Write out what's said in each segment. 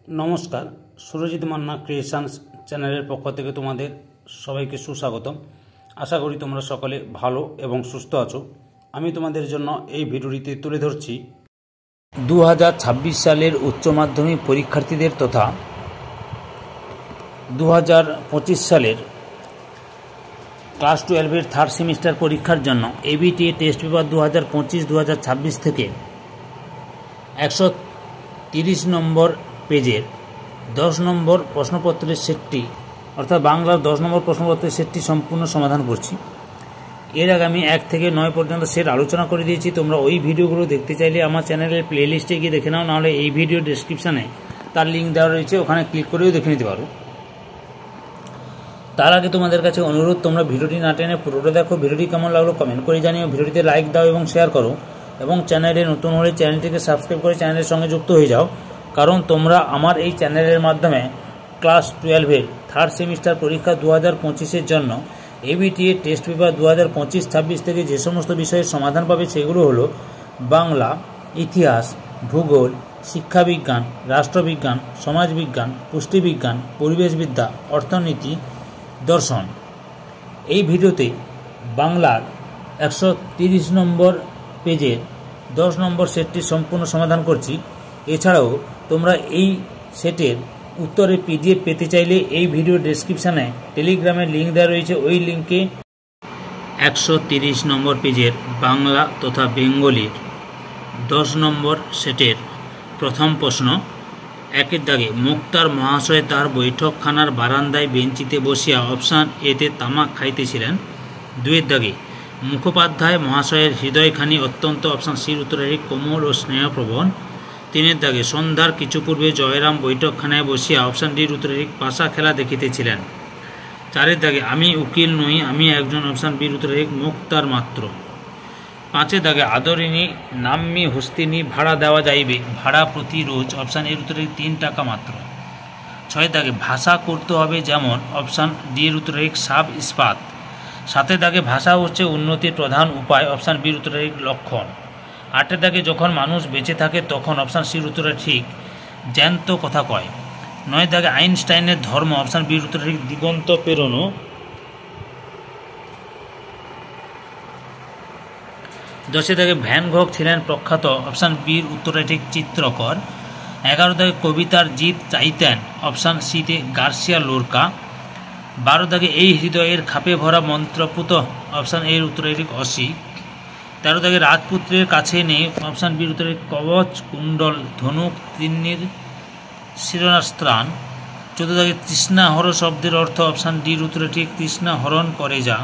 নমস্কার, সুরজিৎ মান্না ক্রিয়েশনস চ্যানেলের পক্ষ থেকে তোমাদের সবাইকে সুস্বাগতম। আশা করি তোমরা সকলে ভালো এবং সুস্থ আছো। আমি তোমাদের জন্য এই ভিডিওটিতে তুলে ধরছি 2026 সালের উচ্চ মাধ্যমিক পরীক্ষার্থীদের তথা 2025 সালের ক্লাস 12-এর থার্ড সেমিস্টার পরীক্ষার জন্য এবিটিএ টেস্ট পেপার 2025-2026 থেকে 130 নম্বর পেজের 10 নম্বর প্রশ্নপত্রের সেটটি অর্থাৎ বাংলার 10 নম্বর প্রশ্নপত্রের সেটটি সম্পূর্ণ সমাধান করছি। এর আগে আমি 1 থেকে 9 পর্যন্ত সেট আলোচনা করে দিয়েছি। তোমরা ওই ভিডিওগুলো দেখতে চাইলে আমার চ্যানেলের প্লেলিস্টে গিয়ে দেখে নাও, নাহলে এই ভিডিও ডেসক্রিপশানে তার লিঙ্ক দেওয়া রয়েছে, ওখানে ক্লিক করেও দেখে নিতে পারো। তার আগে তোমাদের কাছে অনুরোধ, তোমরা ভিডিওটি না টেনে পুরোটা দেখো। ভিডিওটি কেমন লাগলো কমেন্ট করে জানিও, ভিডিওটিতে লাইক দাও এবং শেয়ার করো, এবং চ্যানেলে নতুন হলে চ্যানেলটিকে সাবস্ক্রাইব করে চ্যানেলের সঙ্গে যুক্ত হয়ে যাও। কারণ তোমরা আমার এই চ্যানেলের মাধ্যমে ক্লাস 12-এর থার্ড সেমিস্টার পরীক্ষা 2025-এর জন্য এবিটিএ টেস্ট পেপার 2025-26 থেকে যে সমস্ত বিষয়ের সমাধান পাবে সেগুলো হলো বাংলা, ইতিহাস, ভূগোল, শিক্ষাবিজ্ঞান, রাষ্ট্রবিজ্ঞান, সমাজবিজ্ঞান, পুষ্টিবিজ্ঞান, পরিবেশবিদ্যা, অর্থনীতি, দর্শন। এই ভিডিওতে বাংলার 130 নম্বর পেজের 10 নম্বর সেটটি সম্পূর্ণ সমাধান করছি। এছাড়াও তোমরা এই সেটের উত্তরের পিডিএফ পেতে চাইলে এই ভিডিও ডেসক্রিপশানে টেলিগ্রামের লিঙ্ক দেওয়া রয়েছে, ওই লিঙ্কে 130 নম্বর পেজের বাংলা তথা বেঙ্গলির 10 নম্বর সেটের প্রথম প্রশ্ন। 1 দাগে মুক্তার মহাশয় তার বৈঠকখানার বারান্দায় বেঞ্চিতে বসিয়া অপশান এতে তামাক খাইতেছিলেন। 2 দাগে মুখোপাধ্যায় মহাশয়ের হৃদয়খানি অত্যন্ত অপশান সির উত্তরে কোমল ও স্নেহপ্রবণ। 3 দাগে সন্ধ্যার কিছু পূর্বে জয়রাম বৈঠকখানায় বসিয়া অপশান ডির উত্তরে পাশা খেলা দেখিতেছিলেন। 4 দাগে আমি উকিল নই, আমি একজন অপশান বির উত্তরে মুক্তার মাত্র। 5 দাগে আদরিণী নাম্নী হস্তিনী ভাড়া দেওয়া যাইবে, ভাড়া প্রতি রোজ অপশান এর উত্তরে 3 টাকা মাত্র। 6 দাগে ভাষা করতে হবে যেমন অপশান ডি এর উত্তরে সাব ইস্পাত। 7 দাগে ভাষা হচ্ছে উন্নতির প্রধান উপায় অপশান বির উত্তরে লক্ষণ। 8 দাগে যখন মানুষ বেঁচে থাকে তখন অপশান সির উত্তরে ঠিক জ্যান্ত কথা কয়। 9 দাগে আইনস্টাইনের ধর্ম অপশান বির উত্তরে দিগন্ত পেরোনো। 10 দাগে ভ্যান গঘ ছিলেন প্রখ্যাত অপশান বির উত্তরে ঠিক চিত্রকর। 11 দাগে কবিতার জিত চাইতেন অপশান সিতে গার্সিয়া লোরকা। 12 দাগে এই হৃদয়ের খাপে ভরা মন্ত্রপুত অপশান এর উত্তরে ঠিক অসিক। 13 দাগে রাজপুত্রের কাছে নেই অপশান বির উত্তরে কবচ কুণ্ডল ধনুক তিন্নির শিরস্ত্রাণ। 14 দাগে তৃষ্ণাহর শব্দের অর্থ অপশান ডির উত্তরে ঠিক তৃষ্ণা হরণ করে যা।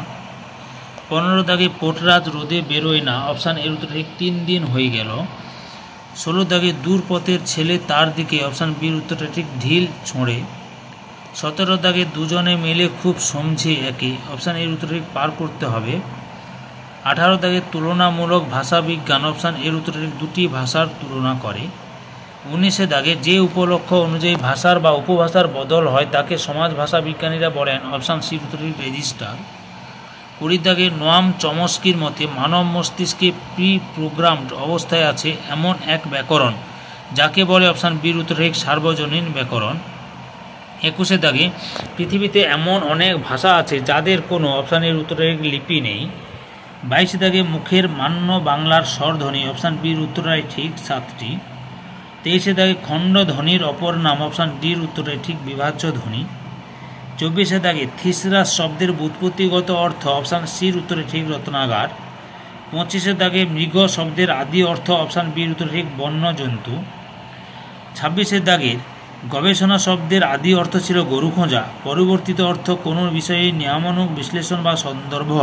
15 দাগে পোটরাজ রোদে বেরোয় না অপশান এর উত্তরে ঠিক 3 দিন হয়ে গেল। 16 দাগে দূর পথের ছেলে তার দিকে অপশান বির উত্তরে ঠিক ঢিল ছোঁড়ে। 17 দাগে দুজনে মিলে খুব সমঝে একে অপশান এর উত্তরে ঠিক পার করতে হবে। 18 দাগে তুলনামূলক ভাষা বিজ্ঞান অপশান এর উত্তরে দুটি ভাষার তুলনা করে। 19 দাগে যে উপলক্ষ অনুযায়ী ভাষার বা উপভাষার বদল হয় তাকে সমাজ ভাষা বিজ্ঞানীরা বলেন অপশান সি উত্তরে রেজিস্টার। 20 দাগে নোয়াম চমস্কির মতে মানব মস্তিষ্কে প্রি প্রোগ্রামড অবস্থায় আছে এমন এক ব্যাকরণ যাকে বলে অপশান বির উত্তরে সার্বজনীন ব্যাকরণ। 21 দাগে পৃথিবীতে এমন অনেক ভাষা আছে যাদের কোনো অপশানের উত্তরে লিপি নেই। 22 দাগে মুখের মান্য বাংলার স্বরধ্বনি অপশান বির উত্তরে ঠিক 7টি। 23 দাগে খণ্ড ধ্বনির অপর নাম অপশান ডির উত্তরে ঠিক বিভাজ্য ধ্বনি। 24 দাগে থিসরাস শব্দের ব্যুৎপত্তিগত অর্থ অপশান সির উত্তরে ঠিক রত্নাগার। 25 দাগে মৃগ শব্দের আদি অর্থ অপশান বির উত্তরে ঠিক বন্য জন্তু। 26 দাগের গবেষণা শব্দের আদি অর্থ ছিল গরু খোঁজা, পরিবর্তিত অর্থ কোনো বিষয়ে নিয়ামক বিশ্লেষণ বা সন্দর্ভ।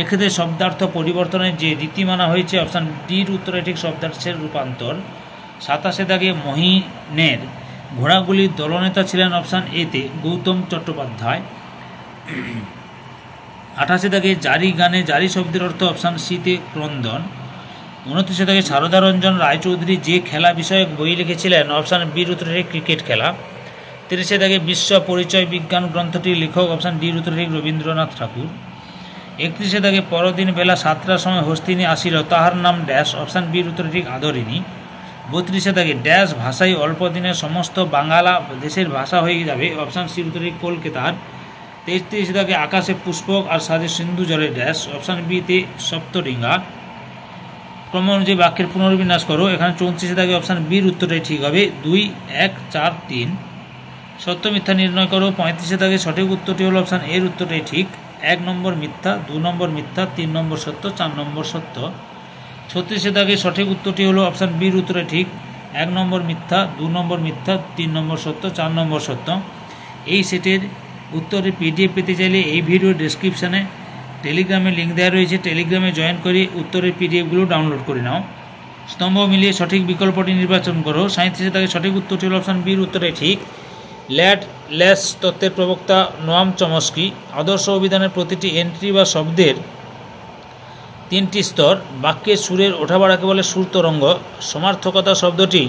এক্ষেত্রে শব্দার্থ পরিবর্তনের যে রীতি মানা হয়েছে অপশান ডির উত্তরে ঠিক শব্দার্থের রূপান্তর। 27 দাগে মহিনের ঘোড়াগুলির দলনেতা ছিলেন অপশান এতে গৌতম চট্টোপাধ্যায়। 28 দাগে জারি গানে জারি শব্দের অর্থ অপশান সিতে ক্রন্দন। 29 দাগে সারদারঞ্জন রায়চৌধুরী যে খেলা বিষয়ক বই লিখেছিলেন অপশান বির উত্তরে ক্রিকেট খেলা। 30 দাগে বিশ্ব পরিচয় বিজ্ঞান গ্রন্থটির লেখক অপশান ডির উত্তরে রবীন্দ্রনাথ ঠাকুর। 31 দাগে পরদিন বেলা 7টার সময় হস্তিনী আসিল তাহার নাম ড্যাশ অপশান বির উত্তরে ঠিক আদরিণী। 32 দাগে ড্যাশ ভাষাই অল্প দিনে সমস্ত বাংলা দেশের ভাষা হয়ে যাবে, অপশান সি উত্তরে কলকাতার। 33 দাগে আকাশে পুষ্পক আর সাজে সিন্ধু জলে ড্যাশ, অপশান বিতে সপ্তডিঙ্গা। ক্রম অনুযায়ী বাক্যের পুনর্বিন্যাস করো। এখানে 34 দাগে অপশান বির উত্তরটাই ঠিক হবে, 2, 1, 4, 3। সত্য মিথ্যা নির্ণয় করো। 35 দাগে সঠিক উত্তরটি হলো অপশান এর উত্তরটাই ঠিক, 1 নম্বর মিথ্যা, 2 নম্বর মিথ্যা, 3 নম্বর সত্য, 4 নম্বর সত্য। 36 দাগে সঠিক উত্তরটি হলো অপশান বির উত্তরে ঠিক, 1 নম্বর মিথ্যা, 2 নম্বর মিথ্যা, 3 নম্বর সত্য, 4 নম্বর সত্য। এই সেটের উত্তরের পিডিএফ পেতে চাইলে এই ভিডিও ডেসক্রিপশানে টেলিগ্রামে লিঙ্ক দেওয়া রয়েছে, টেলিগ্রামে জয়েন করে উত্তরের পিডিএফগুলো ডাউনলোড করে নাও। স্তম্ভ মিলিয়ে সঠিক বিকল্পটি নির্বাচন করো। 37 দাগে সঠিক উত্তরটি হলো অপশান বির উত্তরে ঠিক, ল্যাড ল্যাস তত্ত্বের প্রবক্তা নোয়াম চমস্কি। আদর্শ অভিধানের প্রতিটি এন্ট্রি বা শব্দের 3টি স্তর। বাক্যের সুরের ওঠাবাড়াকে বলে সুর তরঙ্গ। সমার্থকতা শব্দটি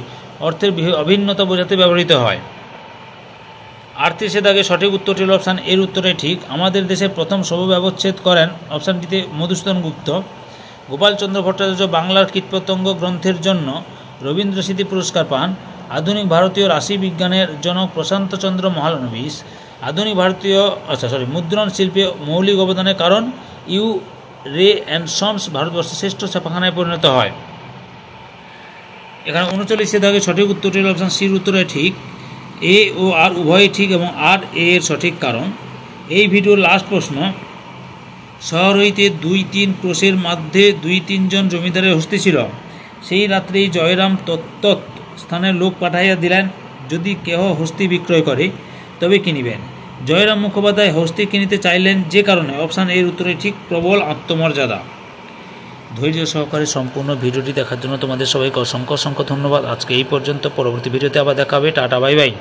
অর্থের অভিন্নতা বোঝাতে ব্যবহৃত হয়। 38 দাগে সঠিক উত্তরটি হল অপশান এর উত্তরে ঠিক, আমাদের দেশে প্রথম শব ব্যবচ্ছেদ করেন, অপশানটিতে মধুসূদন গুপ্ত। গোপালচন্দ্র ভট্টাচার্য বাংলার কীটপতঙ্গ গ্রন্থের জন্য রবীন্দ্র স্মৃতি পুরস্কার পান। আধুনিক ভারতীয় রাশি বিজ্ঞানের জনক প্রশান্তচন্দ্র মহালনোবিস। আধুনিক ভারতীয় মুদ্রণ শিল্পে মৌলিক অবদানের কারণ ইউ রে অ্যান্ড সন্স ভারতবর্ষের শ্রেষ্ঠ ছাপাখানায় পরিণত হয়। এখানে 39 দাগে সঠিক উত্তরটি হল অপশান সির উত্তরে ঠিক, এ ও আর উভয়ই ঠিক এবং আর এ এর সঠিক কারণ। এই ভিডিওর লাস্ট প্রশ্ন, শহর হইতে 2-3 ক্রোশের মধ্যে 2-3 জন জমিদারের হস্তি ছিল, সেই রাত্রেই জয়রাম তত্তৎ স্থানের লোক পাঠাইয়া দিলেন, যদি কেহ হস্তি বিক্রয় করে তবে কিনিবেন। জয়রাম মুখোপাধ্যায় হস্তি কিনিতে চাইলেন যে কারণে, অপশান এর উত্তরে ঠিক, প্রবল আত্মমর্যাদা। ধৈর্য সহকারে সম্পূর্ণ ভিডিওটি দেখার জন্য তোমাদের সবাইকে অসংখ্য অসংখ্য ধন্যবাদ। আজকে এই পর্যন্ত, পরবর্তী ভিডিওতে আবার দেখা হবে। Tata, bye bye.